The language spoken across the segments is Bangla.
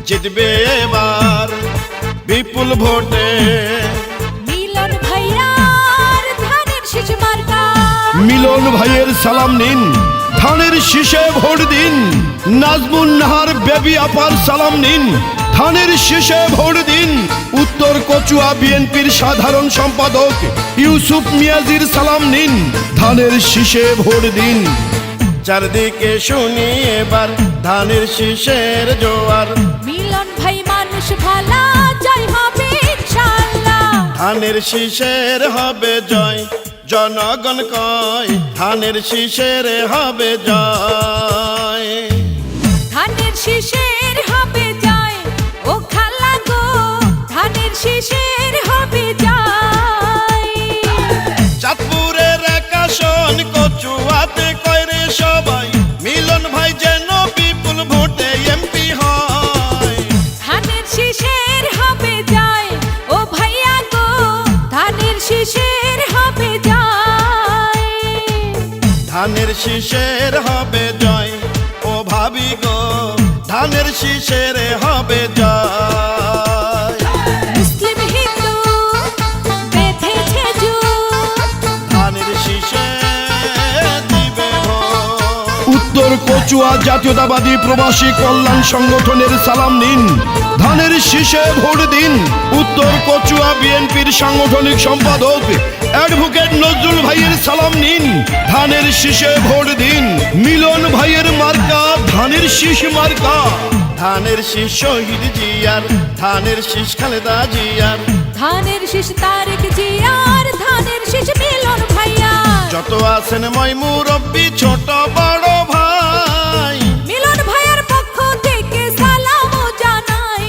জিতবে এবার বিপুল ভোটে। মিলন ভাইয়ার ধানের শীষ মার্কা, মিলন ভাইয়ের সালাম নিন, ধানের শীষে ভোট দিন। নাজমুন নাহার বেবি আপার সালাম নিন, ধানের শীষে ভোট দিন। উত্তর কচুয়া বিএনপির সাধারণ সম্পাদক ইউসুফ মিয়াজির সালাম নিন, ধানের শীষে ভোট দিন। চারদিকে শুনি এবার ধানের শীষের জোয়ার। মিলন ভাই মানুষ ভালা, জয় হবে ইনশাআল্লাহ। ধানের শীষের হবে জয়, জনগণ কয় ধানের শীষের হবে জয়। ধানের শীষের হবে জয়, ও খালা গো ধানের শীষের হবে জয়। চাঁদপুরের এক আসন কচুয়াতে কয়রে সবাই, মিলন ভাই যেন বিপুল ভোটে এমপি হয়। ধানের শীষের হবে জয়, ও ভাইয়া গো ধানের শীষের হবে জয়। ধানের শীষের হবে জয়, ও ভাবি গো ধানের শীষের হবে জয়। মুসলিম হিন্দু বেঁধেছে জোট, ধানের শীষে দিবে ভোট। উত্তর কচুয়া জাতীয়তাবাদী প্রবাসী কল্যাণ সংগঠনের সালাম নিন, ধানের শীষে ভোট দিন। উত্তর কচুয়া বিএনপির সাংগঠনিক সম্পাদক অ্যাডভোকেট নজরুল ভাইয়ের সালাম নিন, ধানের শীষে ভোট দিন। মিলন ভাইয়ের মার্কা ধানের শীষ মার্কা। ধানের শীষ শহীদ জিয়ার, ধানের শীষ খালেদা জিয়ার। ধানের শীষ তারেক জিয়ার, ধানের শীষ মিলন ভাইয়া। যত আছেন মই মুরব্বি ছোট বড় ভাই, মিলন ভাইয়ার পক্ষ থেকে সালাম জানাই।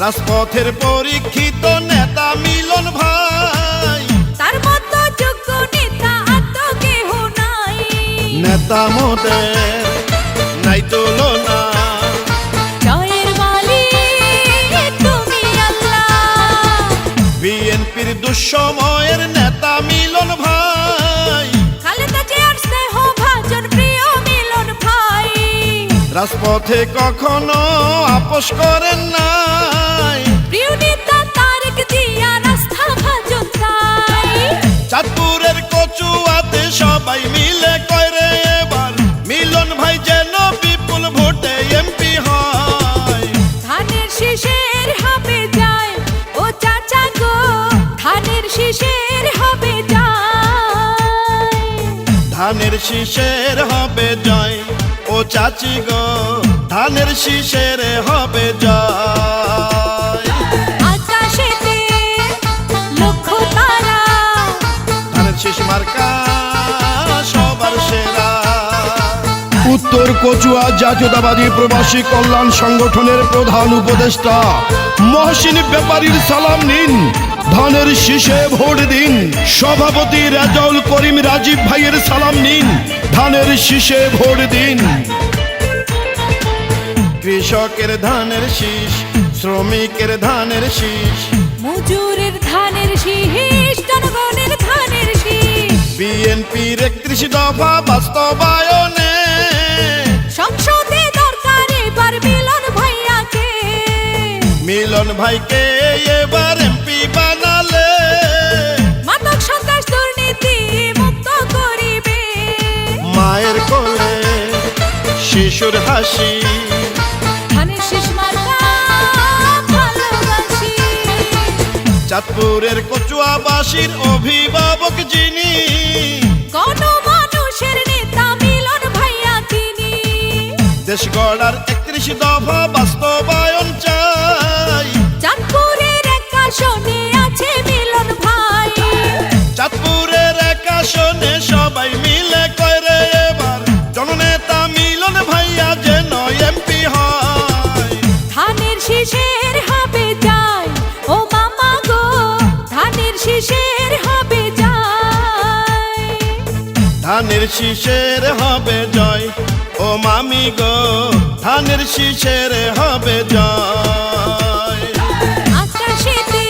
রাজপথের পরীক্ষিত নেতা মিলন ভাই, তার মতো যোগ্য নেতা আর তো কেহ নাই। নেতা মোদের নাই তুলনা। জয়ের মালিক তুমি আল্লাহ, বিএনপির দুঃসময়ের নেতা মিলন ভাই, খালেদা জিয়ার স্নেহ ভাজন প্রিয় মিলন ভাই। রাজপথে কখনো আপোষ করেন নাই। প্রিয় নেতা তারেক জিয়া রাস্তা ভাজন তাই। চাঁদপুরের কচুয়াতে সবাই মিলে কয়রে এবার, মিলন ভাই যেন বিপুল ভোটে এমপি হয়। ধানের শীষের হবে জয়, ও চাচা গো ধানের শীষের হবে জয়। ধানের শীষের হবে জয়, ও চাচি গো ধানের শীষের হবে জয়। আকাশেতে লক্ষ তারা, ধানের শীষ মার্কা সবার সেরা। উত্তর কচুয়া জাতীয়তাবাদী প্রবাসী কল্যাণ সংগঠনের প্রধান উপদেষ্টা মহসিন ব্যাপারীর সালাম নিন, ধানের শীষে ভোট দিন। সভাপতি রেজাউল করিম রাজীব ভাইয়ের সালাম নিন, ধানের শীষে ভোট দিন। কৃষকের ধানের শীষ, শ্রমিকের ধানের শীষ, মজুরের ধানের শীষ, জনগণের ধানের শীষ। বিএনপির 31 দফা বাস্তবায়নে সংসদে দরকার এবার মিলন ভাইয়াকে। মিলন ভাইকে এবার এমপি বানালে মাদক সন্ত্রাস দুর্নীতি মুক্ত করিবে। মায়ের কোলে শিশুর হাসি, ধানের শীষ মার্কা ভালোবাসি। চাঁদপুরের কচুয়াবাসীর অভিভাবক যিনি, কোন মানুষের নেতা মিলন ভাইয়া তিনি। দেশ গড়ার 31 দফা বাস্তবায়ন চাই। চাঁদপুরের এক আসনে আছে মিলন ভাই। চাঁদপুরের এক আসনে সবাই মিলে কয়রে এবার, জননেতা মিলন ভাইয়া যেন এমপি হয়। ধানের শীষের হবে জয়, ও মামা গো ধানের শীষের হবে জয়। ধানের শীষের হবে জয়, ও মামি গো ধানের শীষের হবে জয়। আকাশেতে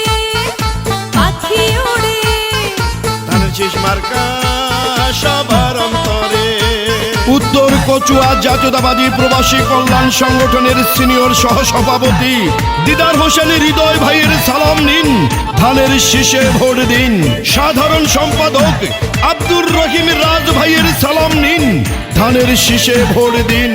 পাখি ওড়ে, ধানের শীষ মার্কা সবার অন্তরে। উত্তর কচুয়া জাতীয়তাবাদী প্রবাসী কল্যাণ সংগঠনের সিনিয়র সহসভাপতি দিদার হোসেন হৃদয় ভাইয়ের সালাম নিন, ধানের শীষে ভোট দিন। সাধারণ সম্পাদক আব্দুর রহিম রাজ ভাইয়ের সালাম নিন, ধানের শীষে ভোট দিন।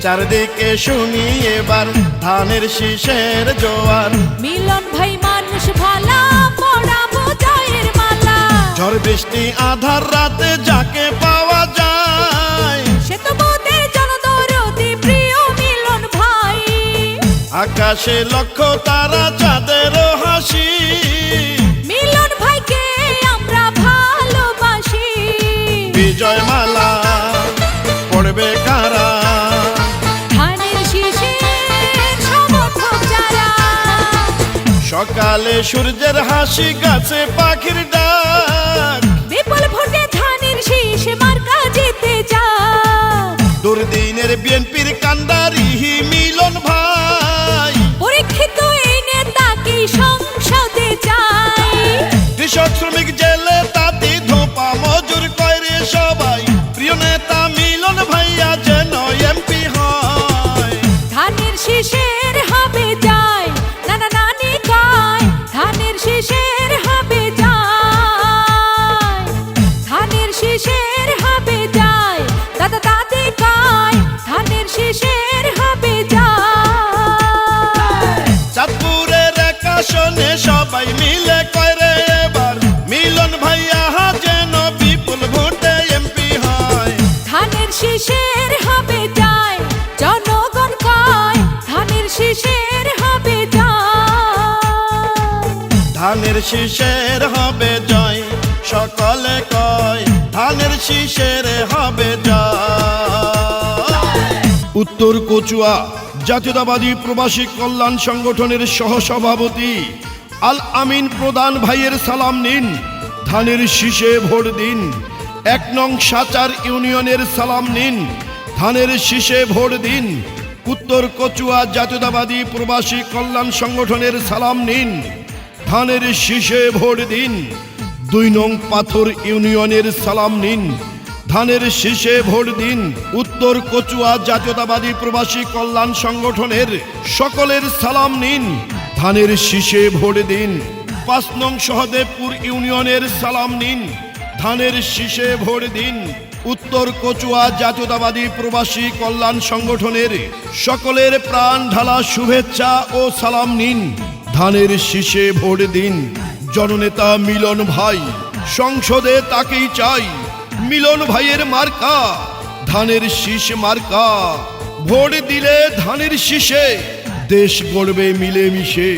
চারদিকে শুনি এবার ধানের শীষের জোয়ার, মিলন ভাই মানুষ ভালা, পড়াবো জয়ের মালা। ঝড় বৃষ্টি আধার রাতে যাকে পাওয়া যায়, সে তো মোদের জনদরদি প্রিয় মিলন ভাই। আকাশে লক্ষ তারা চাঁদের হাসি, মিলন ভাইকে আমরা ভালোবাসি। বিজয় মালা পড়বে কারা, ধানের শীষের সমর্থক যারা। সকালে সূর্যের হাসি, গাছে পাখির ডাক, বিপুল ভোটে ধানের শীষ মার্কা জিতে যাক। দুর্দিনের বিএনপির কান্ডারি মিলন ভাই, পরীক্ষিত এই নেতাকে সংসদে চাই। কৃষক শ্রমিক জেলে তাঁতি ধোপা মজুর করে সবাই, প্রিয় নেতা মিলন ভাইয়া যেন এমপি হয়। ধানের শীষের হবে যায়, নানা নানি কয় ধানের শীষের হবে যায়। ধানের শীষের হবে যায়, দাদা দাদি কয় ধানের শীষের হবে যায়। চাঁদপুরের এক আসনে সবাই মিলে করে এবার, মিলন ভাইয়া যেন বিপুল ভোটে এমপি হয়। ধানের শীষের হবে যায়, জনগণ কয় ধানের শীষের হবে যায়। ধানের শীষের হবে জয়, সকলে কয় ধানের শীষের হবে জয়। উত্তর কচুয়া জাতীয়তাবাদী প্রবাসী কল্যাণ সংগঠনের সহসভাপতি আল আমিন প্রধান ভাইয়ের সালাম নিন, ধানের শীষে ভোট দিন। ১ নং সাচার ইউনিয়নের সালাম নিন, ধানের শীষে ভোট দিন। উত্তর কচুয়া জাতীয়তাবাদী প্রবাসী কল্যাণ সংগঠনের সালাম নিন, ধানের শীষে ভোট দিন। ২ নং পাথর ইউনিয়নের সালাম নিন, ধানের শীষে ভোট দিন। উত্তর কচুয়া জাতীয়তাবাদী প্রবাসী কল্যাণ সংগঠনের সকলের সালাম নিন, ধানের শীষে ভোট দিন। ৫ নং সহদেবপুর ইউনিয়নের সালাম নিন, ধানের শীষে ভোট দিন। উত্তর কচুয়া জাতীয়তাবাদী প্রবাসী কল্যাণ সংগঠনের সকলের প্রাণ ঢালা শুভেচ্ছা ও সালাম নিন, ধানের শীষে ভোট দিন। জননেতা মিলন ভাই, সংসদে তাকেই চাই, মিলন ভাইয়ের মার্কা ধানের শীষ মার্কা। ভোট দিলে ধানের শীষে দেশ গড়বে মিলেমিশে।